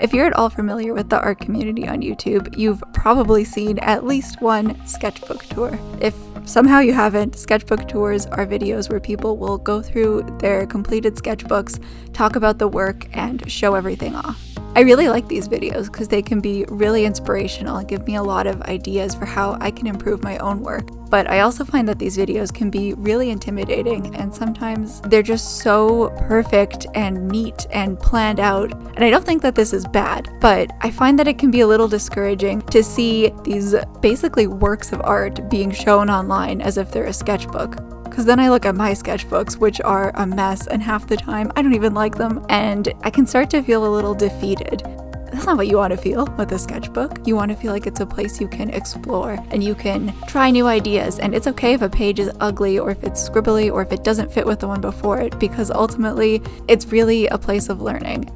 If you're at all familiar with the art community on YouTube, you've probably seen at least one sketchbook tour. If somehow you haven't, sketchbook tours are videos where people will go through their completed sketchbooks, talk about the work, and show everything off. I really like these videos because they can be really inspirational and give me a lot of ideas for how I can improve my own work. But I also find that these videos can be really intimidating, and sometimes they're just so perfect and neat and planned out. And I don't think that this is bad, but I find that it can be a little discouraging to see these basically works of art being shown online as if they're a sketchbook. Because then I look at my sketchbooks, which are a mess, and half the time I don't even like them, and I can start to feel a little defeated. That's not what you want to feel with a sketchbook. You want to feel like it's a place you can explore and you can try new ideas, and it's okay if a page is ugly or if it's scribbly or if it doesn't fit with the one before it, because ultimately it's really a place of learning.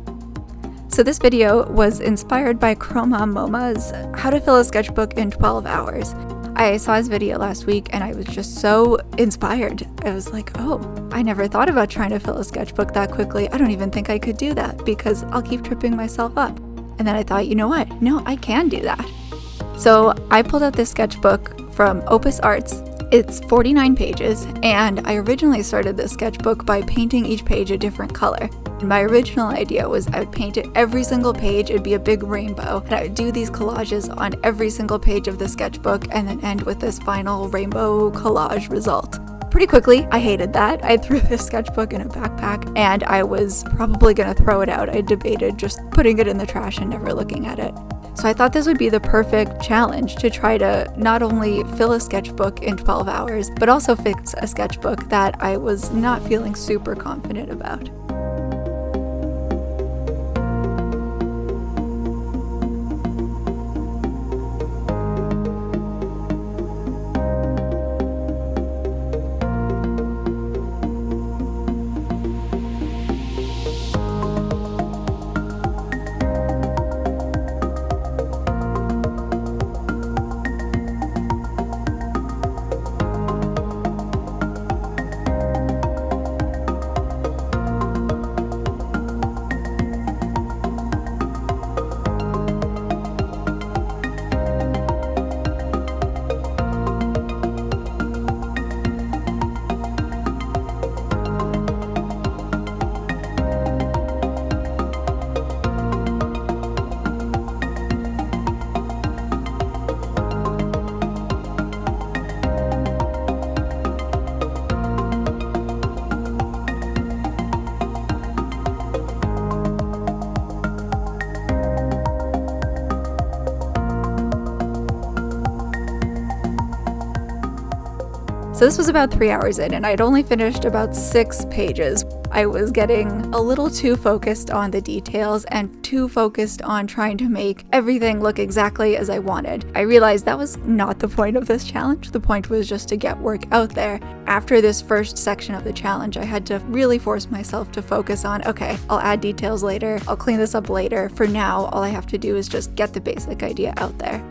So this video was inspired by Chroma Moma's How to Fill a Sketchbook in 12 Hours. I saw his video last week and I was just so inspired. I was like, oh, I never thought about trying to fill a sketchbook that quickly. I don't even think I could do that because I'll keep tripping myself up. And then I thought, you know what? No, I can do that. So I pulled out this sketchbook from Opus Arts. It's 49 pages, and I originally started this sketchbook by painting each page a different color. My original idea was I would paint it every single page, it'd be a big rainbow, and I would do these collages on every single page of the sketchbook and then end with this final rainbow collage result. Pretty quickly, I hated that. I threw this sketchbook in a backpack and I was probably gonna throw it out. I debated just putting it in the trash and never looking at it. So I thought this would be the perfect challenge to try to not only fill a sketchbook in 12 hours, but also fix a sketchbook that I was not feeling super confident about. So this was about 3 hours in, and I'd only finished about 6 pages. I was getting a little too focused on the details and too focused on trying to make everything look exactly as I wanted. I realized that was not the point of this challenge. The point was just to get work out there. After this first section of the challenge, I had to really force myself to focus on, okay, I'll add details later, I'll clean this up later. For now, all I have to do is just get the basic idea out there.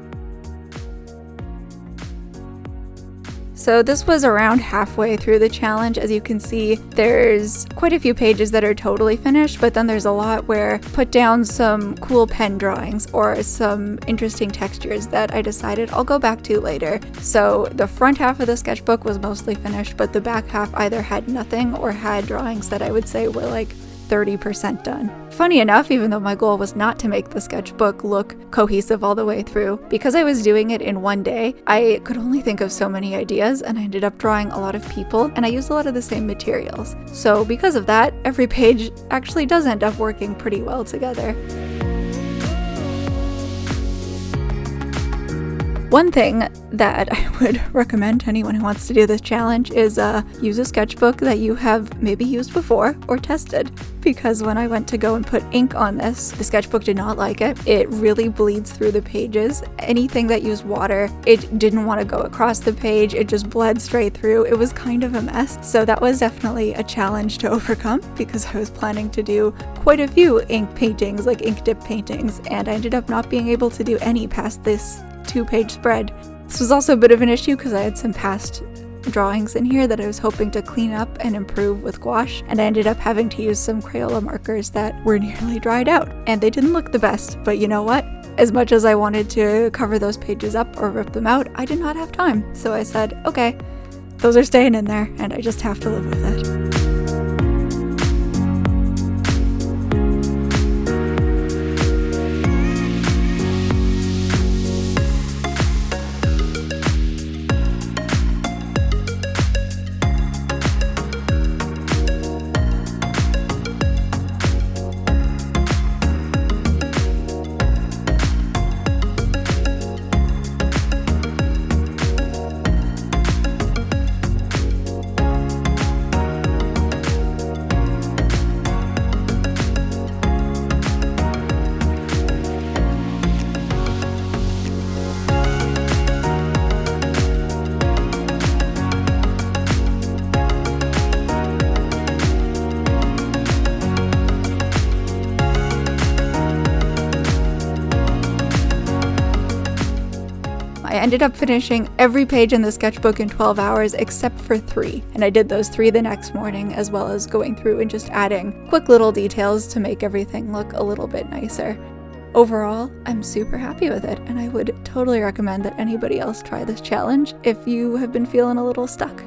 So this was around halfway through the challenge. As you can see, there's quite a few pages that are totally finished, but then there's a lot where I put down some cool pen drawings or some interesting textures that I decided I'll go back to later. So the front half of the sketchbook was mostly finished, but the back half either had nothing or had drawings that I would say were like 30% done. Funny enough, even though my goal was not to make the sketchbook look cohesive all the way through, because I was doing it in one day, I could only think of so many ideas, and I ended up drawing a lot of people, and I used a lot of the same materials. So because of that, every page actually does end up working pretty well together. One thing that I would recommend to anyone who wants to do this challenge is use a sketchbook that you have maybe used before or tested, because when I went to go and put ink on this, the sketchbook did not like it. It really bleeds through the pages. Anything that used water, it didn't want to go across the page. It just bled straight through. It was kind of a mess. So that was definitely a challenge to overcome, because I was planning to do quite a few ink paintings, like ink dip paintings, and I ended up not being able to do any past this 2-page spread. This was also a bit of an issue because I had some past drawings in here that I was hoping to clean up and improve with gouache, and I ended up having to use some Crayola markers that were nearly dried out. And they didn't look the best, but you know what? As much as I wanted to cover those pages up or rip them out, I did not have time. So I said, okay, those are staying in there, and I just have to live with it. I ended up finishing every page in the sketchbook in 12 hours except for 3, and I did those 3 the next morning, as well as going through and just adding quick little details to make everything look a little bit nicer. Overall, I'm super happy with it, and I would totally recommend that anybody else try this challenge if you have been feeling a little stuck.